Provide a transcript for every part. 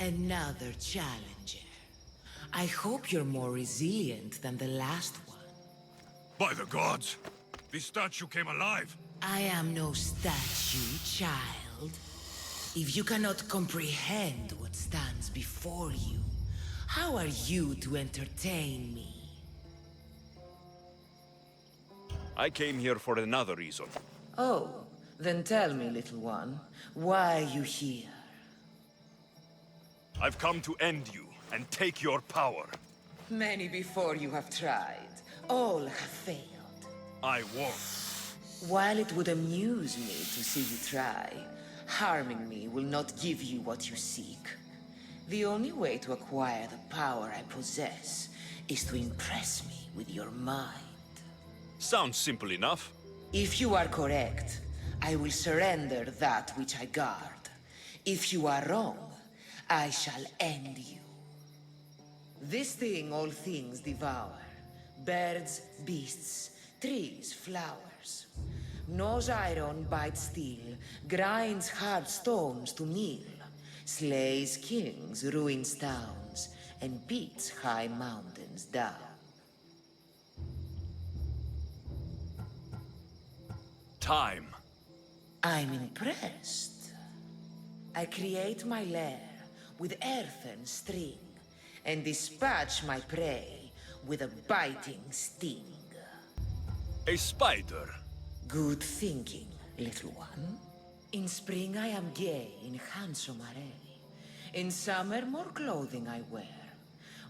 Another challenger. I hope you're more resilient than the last one. By the gods! This statue came alive! I am no statue, child. If you cannot comprehend what stands before you, how are you to entertain me? I came here for another reason. Oh, then tell me, little one, why are you here? I've come to end you and take your power. Many before you have tried. All have failed. I won't. While it would amuse me to see you try, harming me will not give you what you seek. The only way to acquire the power I possess is to impress me with your mind. Sounds simple enough. If you are correct, I will surrender that which I guard. If you are wrong, I shall end you. This thing all things devour. Birds, beasts, trees, flowers. Gnaws iron, bites steel, grinds hard stones to meal, slays kings, ruins towns, and beats high mountains down. Time. I'm impressed. I create my lair with earthen string, and dispatch my prey with a biting sting. A spider. Good thinking, little one. In spring I am gay in handsome array. In summer more clothing I wear.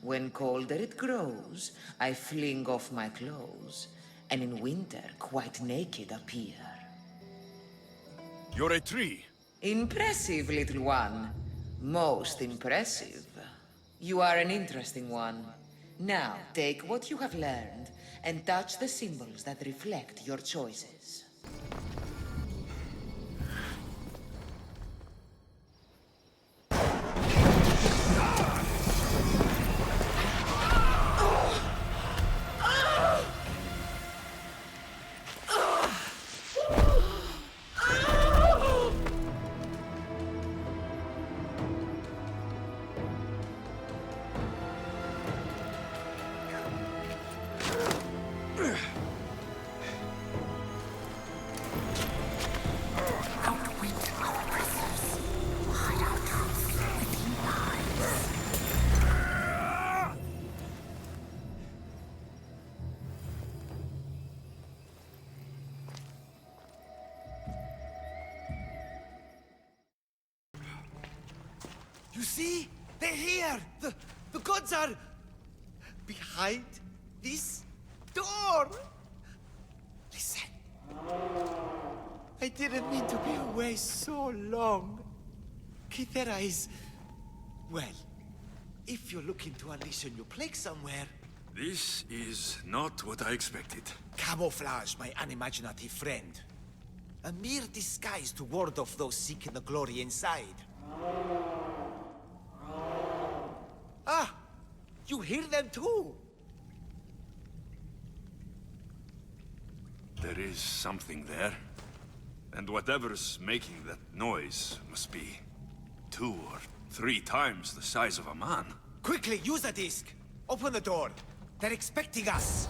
When colder it grows, I fling off my clothes, and in winter quite naked appear. You're a tree. Impressive, little one. Most impressive. You are an interesting one. Now, take what you have learned and touch the symbols that reflect your choices. You see? They're here! The gods are... behind this door! Listen. I didn't mean to be away so long. Kythera is... well, if you're looking to unleash a new plague somewhere... This is not what I expected. Camouflage, my unimaginative friend. A mere disguise to ward off those seeking the glory inside. Ah! You hear them too? There is something there. And whatever's making that noise must be 2 or 3 times the size of a man. Quickly, use the disc! Open the door! They're expecting us!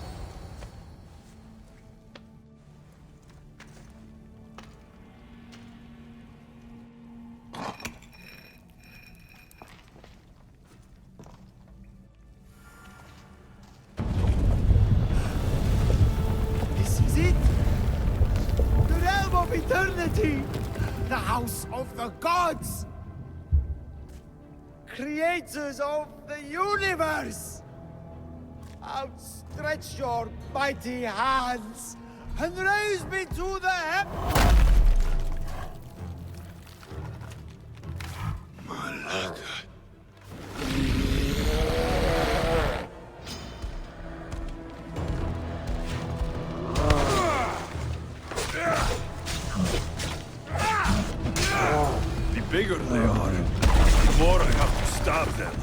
This is it! The realm of eternity! The house of the gods! Creators of the universe! Outstretch your mighty hands and raise me to the Malaga. The bigger they are, the more I have to stab them.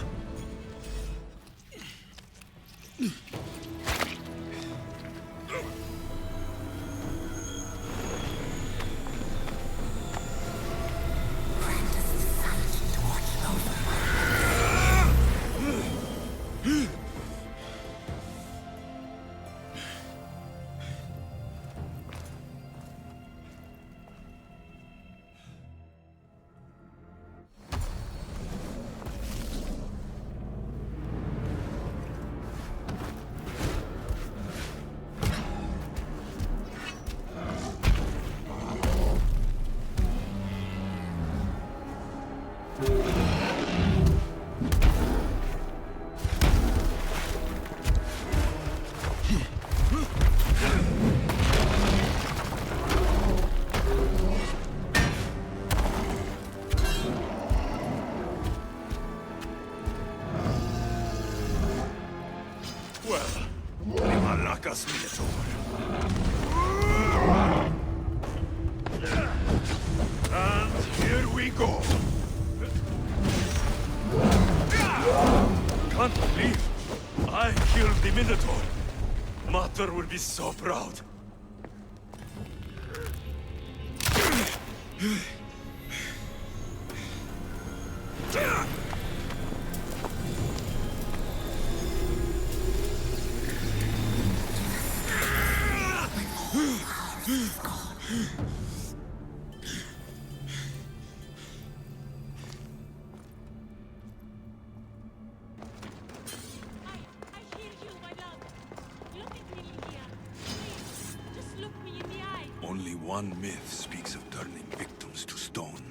killed the Minotaur. Mater will be so proud. I hear you, my love. Look at me, Lydia. Please, just look me in the eye. Only one myth speaks of turning victims to stone.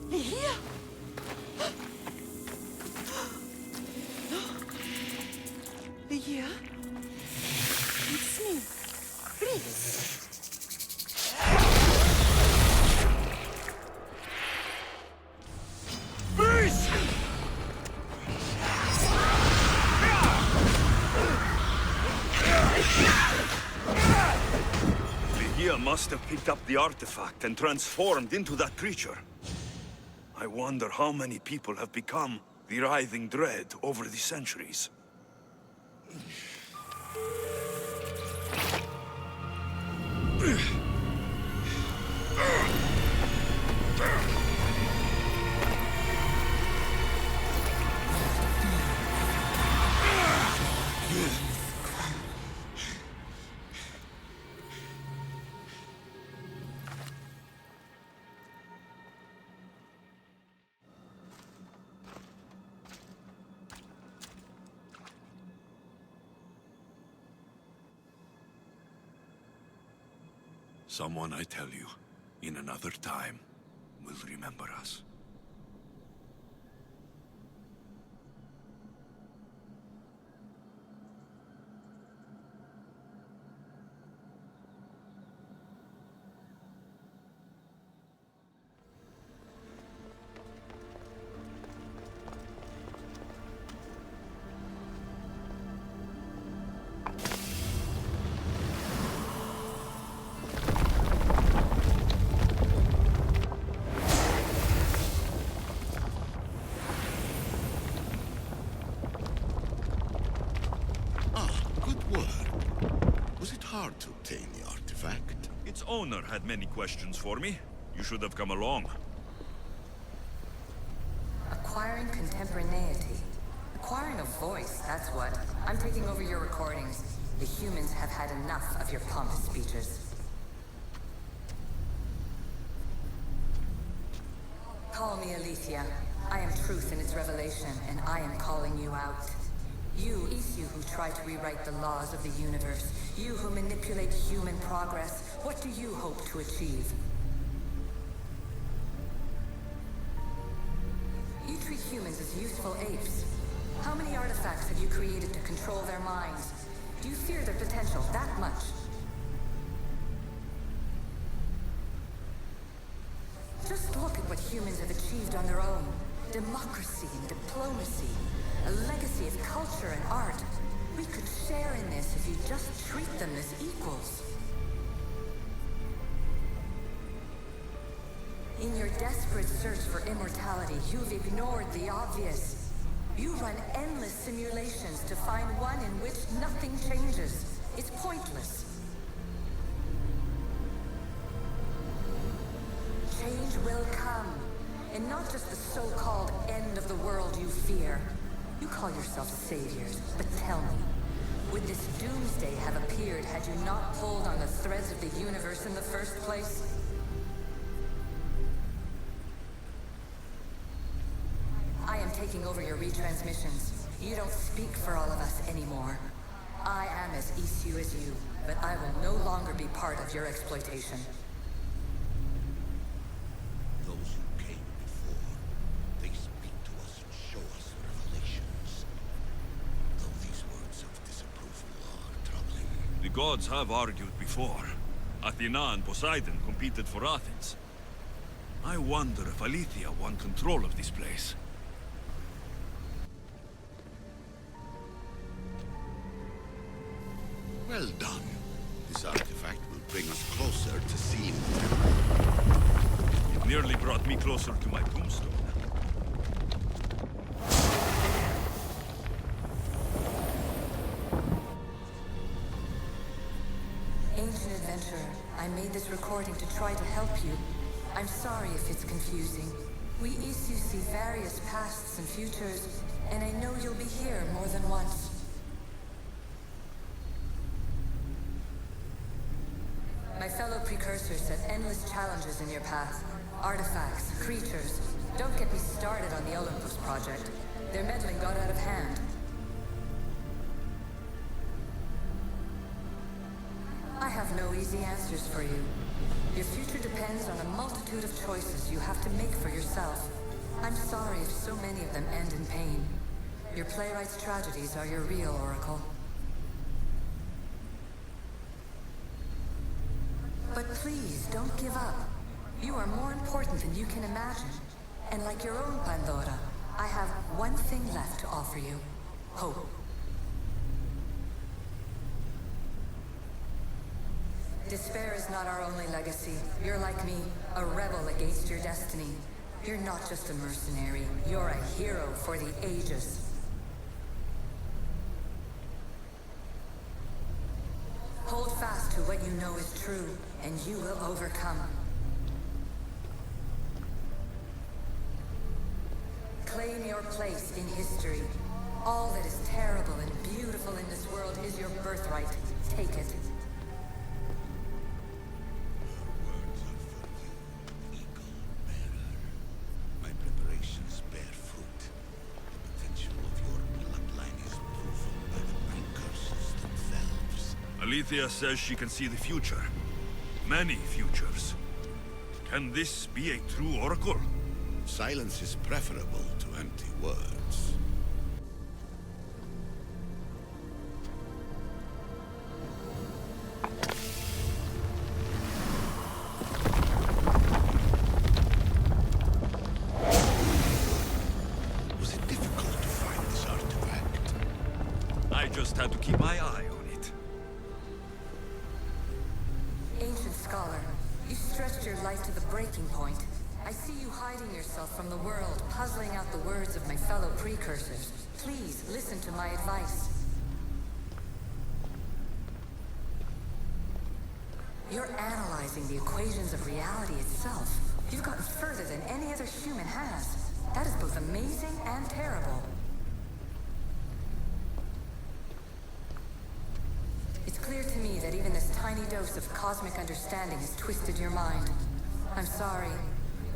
Here? Here? It's me, Reese. Lydia must have picked up the artifact and transformed into that creature. I wonder how many people have become the writhing dread over the centuries. Someone, I tell you, in another time, will remember us. Hard to obtain the artifact. Its owner had many questions for me. You should have come along. Acquiring contemporaneity. Acquiring a voice, that's what. I'm taking over your recordings. The humans have had enough of your pompous speeches. Call me Aletheia. I am truth in its revelation, and I am calling you out. You who try to rewrite the laws of the universe. You who manipulate human progress. What do you hope to achieve? You treat humans as useful apes. How many artifacts have you created to control their minds? Do you fear their potential that much? Just look at what humans have achieved on their own. Democracy and diplomacy. A legacy of culture and art. We could share in this if you just treat them as equals. In your desperate search for immortality, you've ignored the obvious. You run endless simulations to find one in which nothing changes. It's pointless. Change will come, and not just the so-called end of the world you fear. You call yourselves saviors, but tell me, would this doomsday have appeared had you not pulled on the threads of the universe in the first place? I am taking over your retransmissions. You don't speak for all of us anymore. I am as issue as you, but I will no longer be part of your exploitation. Those who came before, they speak to us and show us revelations. Though these words of disapproval are troubling. The gods have argued before. Athena and Poseidon competed for Athens. I wonder if Aletheia won control of this place. Well done. This artifact will bring us closer to seeing. It nearly brought me closer to my tombstone. adventurer. I made this recording to try to help you. I'm sorry if it's confusing. We issue see various pasts and futures, and I know you'll be here more than once. My fellow precursors set endless challenges in your path. Artifacts, creatures. Don't get me started on the Olympus project. Their meddling got out of hand. I have no easy answers for you. Your future depends on a multitude of choices you have to make for yourself. I'm sorry if so many of them end in pain. Your playwright's tragedies are your real oracle. But please, don't give up. You are more important than you can imagine. And like your own Pandora, I have one thing left to offer you. Hope. Despair is not our only legacy. You're like me, a rebel against your destiny. You're not just a mercenary, you're a hero for the ages. Hold fast to what you know is true, and you will overcome. Claim your place in history. All that is terrible and beautiful in this world is your birthright. Take it. Words are for you, eagle bearer. My preparations bear fruit. The potential of your bloodline is proven by the precursors themselves. Alethea says she can see the future. Many futures. Can this be a true oracle? Silence is preferable to empty words. Was it difficult to find this artifact? I just had to keep my eye on it. Ancient scholar, you stretched your life to the breaking point. I see you hiding yourself from the world, puzzling out the words of my fellow precursors. Please, listen to my advice. You're analyzing the equations of reality itself. You've gotten further than any other human has. That is both amazing and terrible. It's clear to me that even this tiny dose of cosmic understanding has twisted your mind. I'm sorry.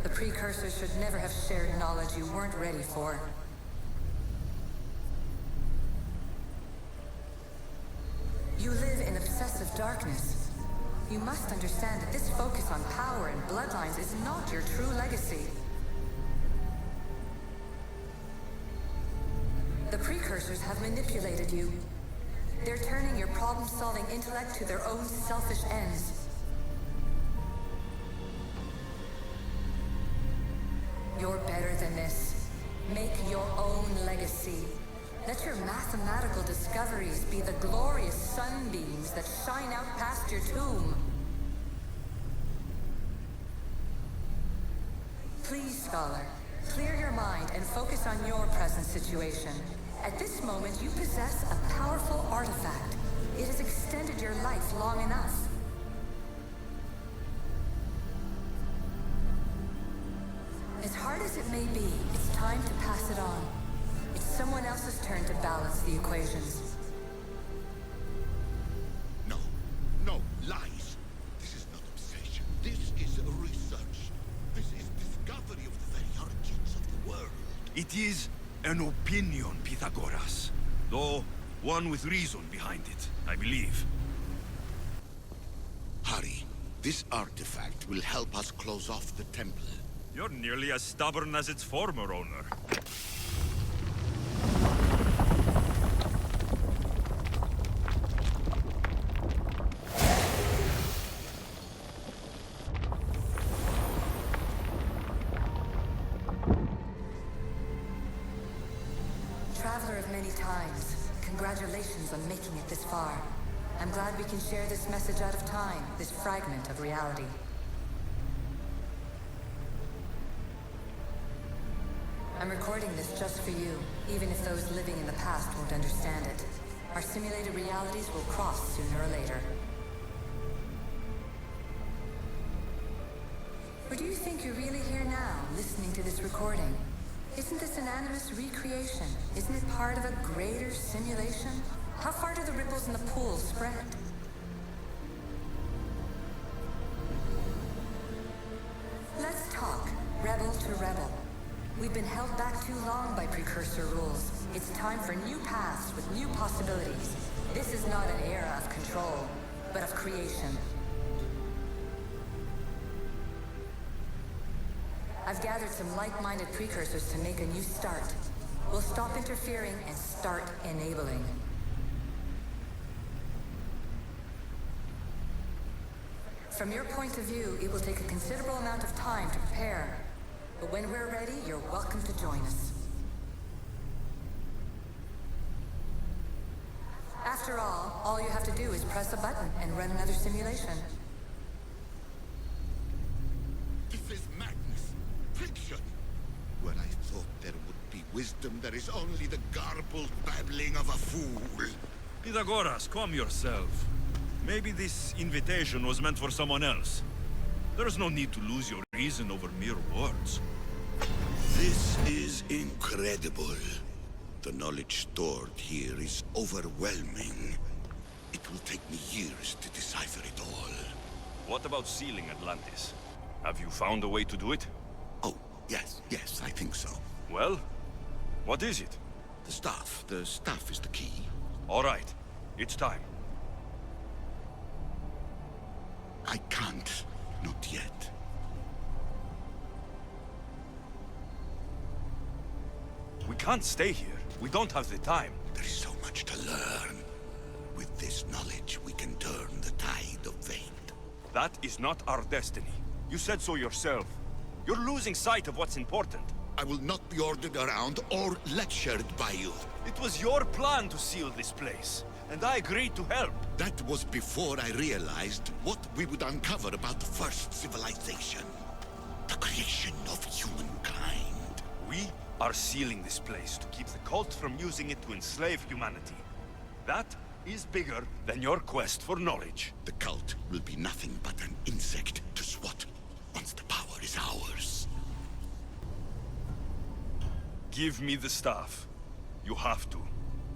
The precursors should never have shared knowledge you weren't ready for. You live in obsessive darkness. You must understand that this focus on power and bloodlines is not your true legacy. The precursors have manipulated you. They're turning your problem-solving intellect to their own selfish ends. You're better than this. Make your own legacy. Let your mathematical discoveries be the glorious sunbeams that shine out past your tomb. Please, scholar, clear your mind and focus on your present situation. At this moment, you possess a powerful artifact. It has extended your life long enough. As hard as it may be, it's time to pass it on. It's someone else's turn to balance the equations. No, no, lies. This is not obsession. This is research. This is discovery of the very origins of the world. It is an opinion, Pythagoras. Though one with reason behind it, I believe. Hurry. This artifact will help us close off the temple. You're nearly as stubborn as its former owner. Traveler of many times, congratulations on making it this far. I'm glad we can share this message out of time, this fragment of reality. I'm recording this just for you, even if those living in the past won't understand it. Our simulated realities will cross sooner or later. Or do you think you're really here now, listening to this recording? Isn't this an animus recreation? Isn't it part of a greater simulation? How far do the ripples in the pool spread? Let's talk, rebel to rebel. We've been held back too long by precursor rules. It's time for new paths with new possibilities. This is not an era of control, but of creation. I've gathered some like-minded precursors to make a new start. We'll stop interfering and start enabling. From your point of view, it will take a considerable amount of time to prepare. But when we're ready, you're welcome to join us. After all you have to do is press a button and run another simulation. This is madness. Fiction. Where I thought there would be wisdom, there is only the garbled babbling of a fool. Pythagoras, calm yourself. Maybe this invitation was meant for someone else. There is no need to lose your reason over mere words. This is incredible. The knowledge stored here is overwhelming. It will take me years to decipher it all. What about sealing Atlantis? Have you found a way to do it? Oh, yes, I think so. Well, what is it? The staff is the key. All right, it's time. I can't, not yet. We can't stay here. We don't have the time. There is so much to learn. With this knowledge, we can turn the tide of fate. That is not our destiny. You said so yourself. You're losing sight of what's important. I will not be ordered around or lectured by you. It was your plan to seal this place, and I agreed to help. That was before I realized what we would uncover about the first civilization. The creation of humankind. We are sealing this place to keep the cult from using it to enslave humanity. That is bigger than your quest for knowledge. The cult will be nothing but an insect to swat once the power is ours. Give me the staff. You have to.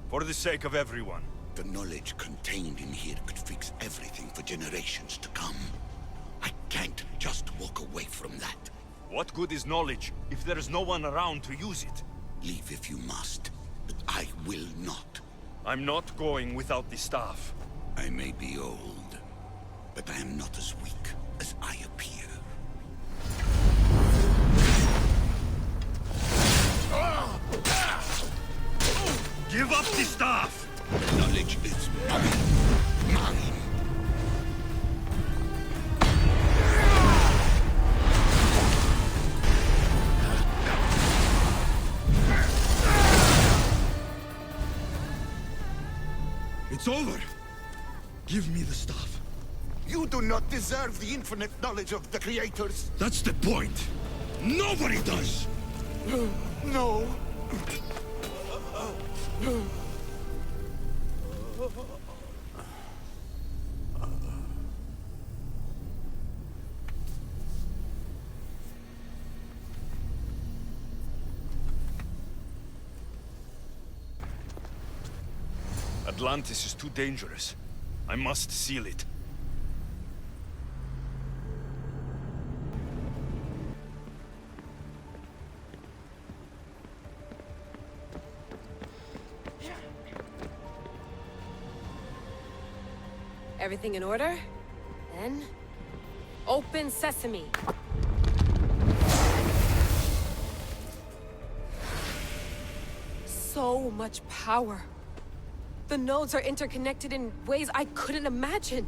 For the sake of everyone. The knowledge contained in here could fix everything for generations to come. I can't just walk away from that. What good is knowledge if there is no one around to use it? Leave if you must, but I will not. I'm not going without the staff. I may be old, but I am not as weak as I appear. Give up the staff! Knowledge is mine. Mine. It's over! Give me the staff. You do not deserve the infinite knowledge of the creators. That's the point! Nobody does! No. Atlantis is too dangerous. I must seal it. Everything in order? Then... open sesame! So much power. The nodes are interconnected in ways I couldn't imagine.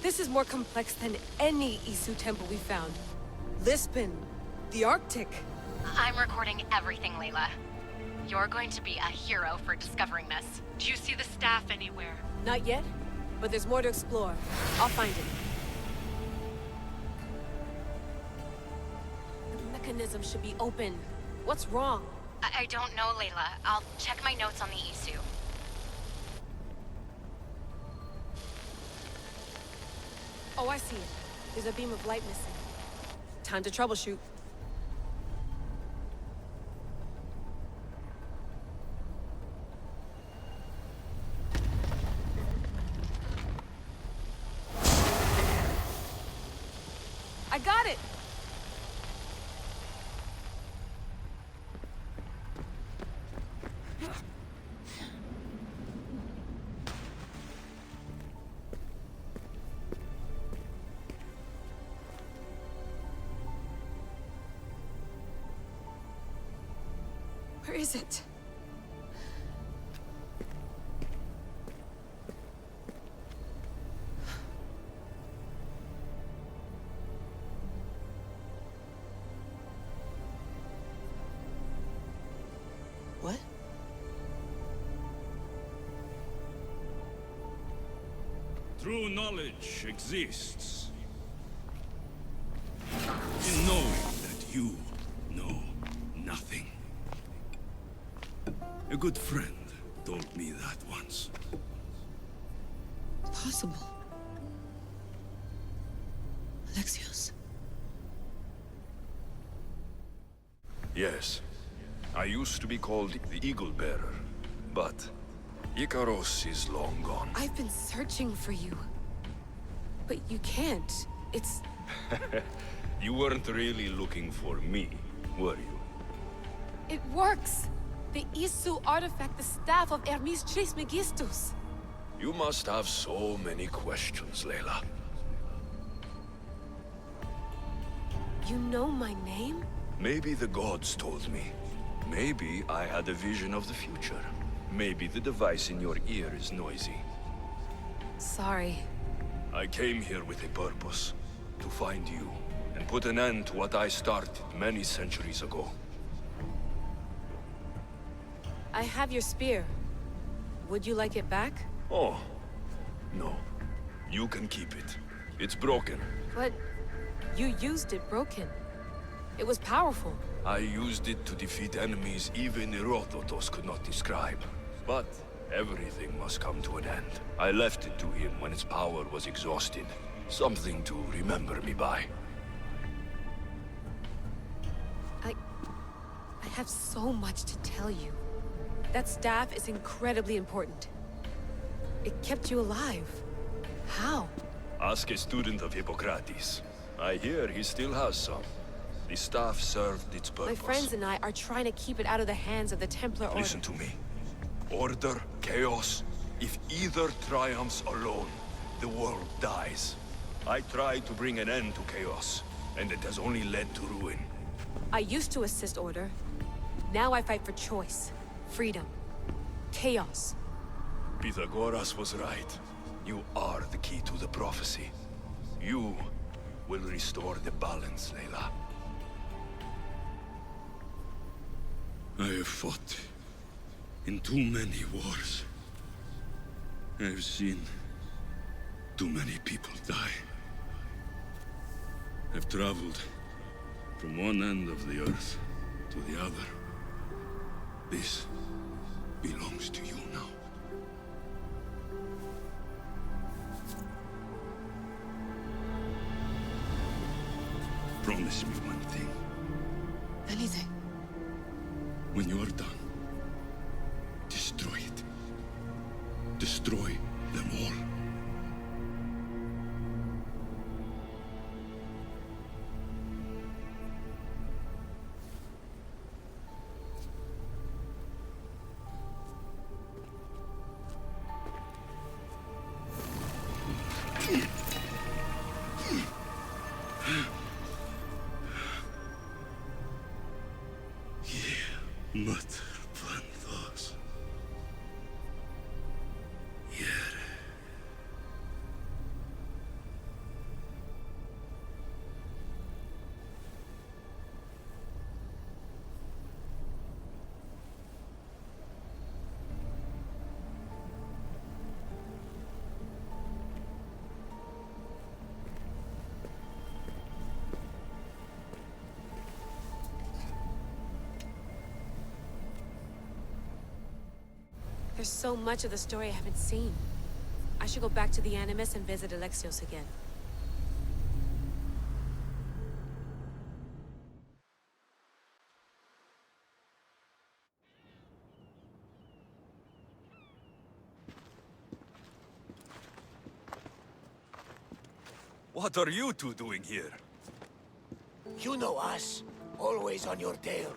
This is more complex than any Isu temple we found. Lisbon, the Arctic. I'm recording everything, Layla. You're going to be a hero for discovering this. Do you see the staff anywhere? Not yet, but there's more to explore. I'll find it. The mechanism should be open. What's wrong? I don't know, Layla. I'll check my notes on the Isu. Oh, I see it. There's a beam of light missing. Time to troubleshoot. I got it! Where is it? What? True knowledge exists in knowing that you know nothing. A good friend told me that once. Possible. Alexio's. Yes. I used to be called the Eagle Bearer, but Icaros is long gone. I've been searching for you. But you can't. It's... You weren't really looking for me, were you? It works! The Isu artifact, the staff of Hermes Trismegistus. You must have so many questions, Layla. You know my name? Maybe the gods told me. Maybe I had a vision of the future. Maybe the device in your ear is noisy. Sorry. I came here with a purpose. To find you, and put an end to what I started many centuries ago. I have your spear. Would you like it back? Oh, no. You can keep it. It's broken. But you used it broken. It was powerful. I used it to defeat enemies even Herodotus could not describe. But everything must come to an end. I left it to him when its power was exhausted. Something to remember me by. I have so much to tell you. That staff is incredibly important. It kept you alive. How? Ask a student of Hippocrates. I hear he still has some. The staff served its My purpose. friends and I are trying to keep it out of the hands of the Templar Order. Listen to me. Order, chaos. If either triumphs alone, the world dies. I tried to bring an end to chaos, and it has only led to ruin. I used to assist Order. Now I fight for choice, freedom, chaos. Pythagoras was right. You are the key to the prophecy. You will restore the balance, Layla. I have fought in too many wars. I have seen too many people die. I've traveled from one end of the earth to the other. This belongs to you now. Promise me one thing. Anything. When you are done, destroy it. Destroy them all. Mother Panthos. Yere. There's so much of the story I haven't seen. I should go back to the Animus and visit Alexio's again. What are you two doing here? You know us. Always on your tail.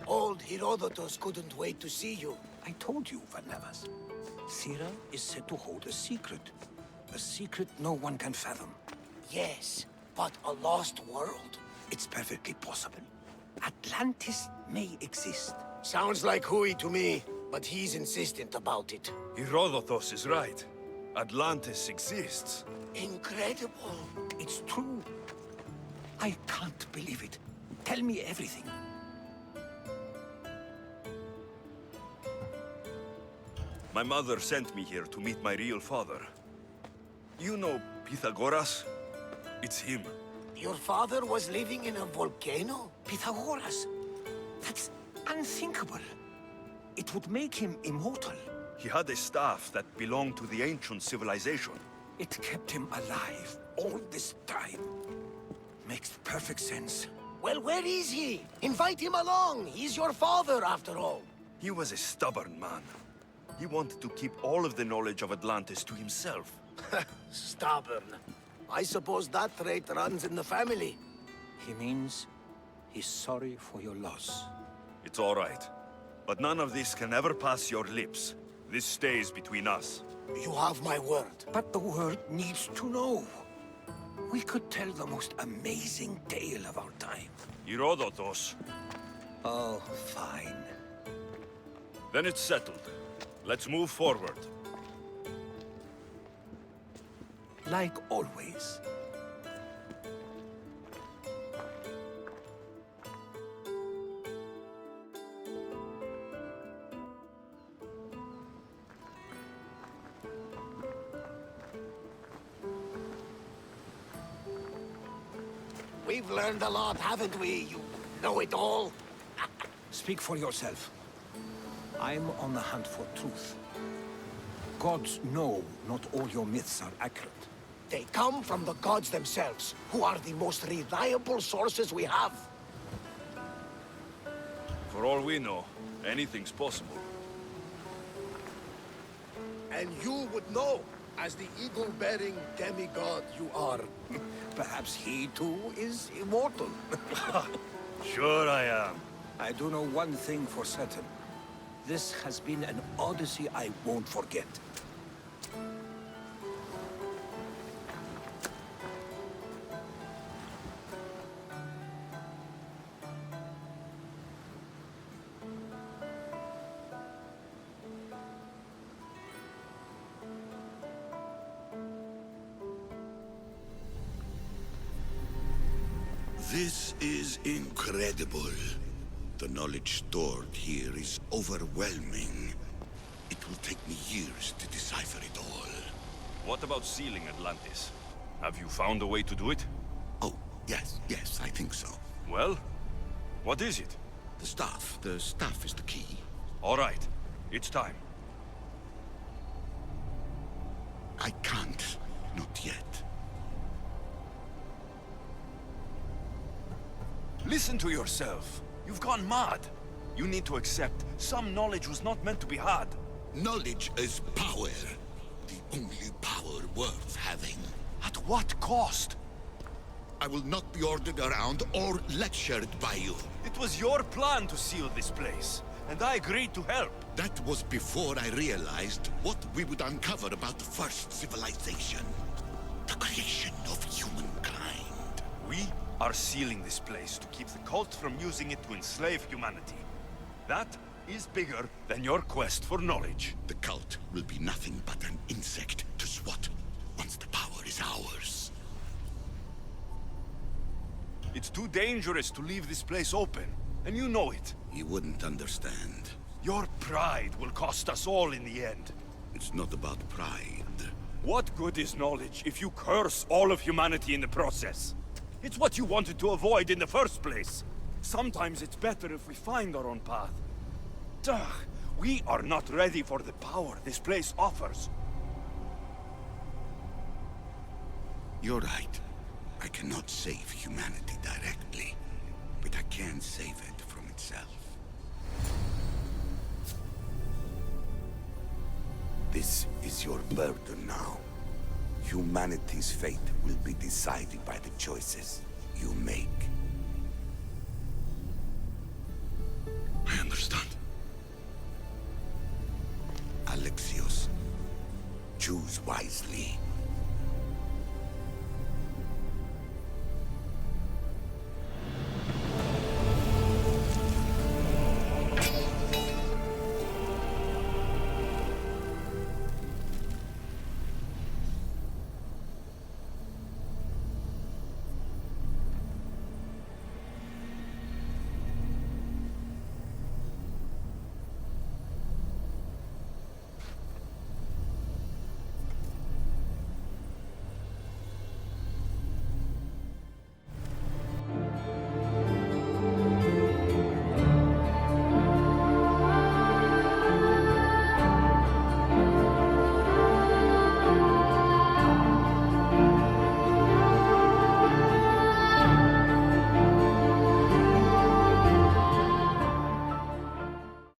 Old Herodotus couldn't wait to see you. I told you, Varnavas. Thera is said to hold a secret. A secret no one can fathom. Yes, but a lost world? It's perfectly possible. Atlantis may exist. Sounds like Hui to me, but he's insistent about it. Herodotus is right. Atlantis exists. Incredible. It's true. I can't believe it. Tell me everything. My mother sent me here to meet my real father. You know Pythagoras? It's him. Your father was living in a volcano? Pythagoras. That's unthinkable. It would make him immortal. He had a staff that belonged to the ancient civilization. It kept him alive all this time. Makes perfect sense. Well, where is he? Invite him along. He's your father, after all. He was a stubborn man. He wanted to keep all of the knowledge of Atlantis to himself. Stubborn. I suppose that trait runs in the family. He means he's sorry for your loss. It's all right. But none of this can ever pass your lips. This stays between us. You have my word. But the world needs to know. We could tell the most amazing tale of our time. Herodotus. Oh, fine. Then it's settled. Let's move forward. Like always. We've learned a lot, haven't we? You know it all. Speak for yourself. I'm on the hunt for truth. Gods know not all your myths are accurate. They come from the gods themselves, who are the most reliable sources we have. For all we know, anything's possible. And you would know, as the eagle-bearing demigod you are. Perhaps he too is immortal. Sure I am. I do know one thing for certain. This has been an odyssey I won't forget. This is incredible. The knowledge stored here is overwhelming. It will take me years to decipher it all. What about sealing Atlantis? Have you found a way to do it? Oh, yes, I think so. Well, what is it? The staff is the key. All right, it's time. I can't, not yet. Listen to yourself. You've gone mad. You need to accept some knowledge was not meant to be had. Knowledge is power. The only power worth having. At what cost? I will not be ordered around or lectured by you. It was your plan to seal this place, and I agreed to help. That was before I realized what we would uncover about the first civilization. The creation of humankind. We are sealing this place to keep the cult from using it to enslave humanity. That is bigger than your quest for knowledge. The cult will be nothing but an insect to swat once the power is ours. It's too dangerous to leave this place open, and you know it. You wouldn't understand. Your pride will cost us all in the end. It's not about pride. What good is knowledge if you curse all of humanity in the process? It's what you wanted to avoid in the first place. Sometimes it's better if we find our own path. Ugh, we are not ready for the power this place offers. You're right. I cannot save humanity directly, but I can save it from itself. This is your burden now. Humanity's fate will be decided by the choices you make. I understand. Alexio's, choose wisely.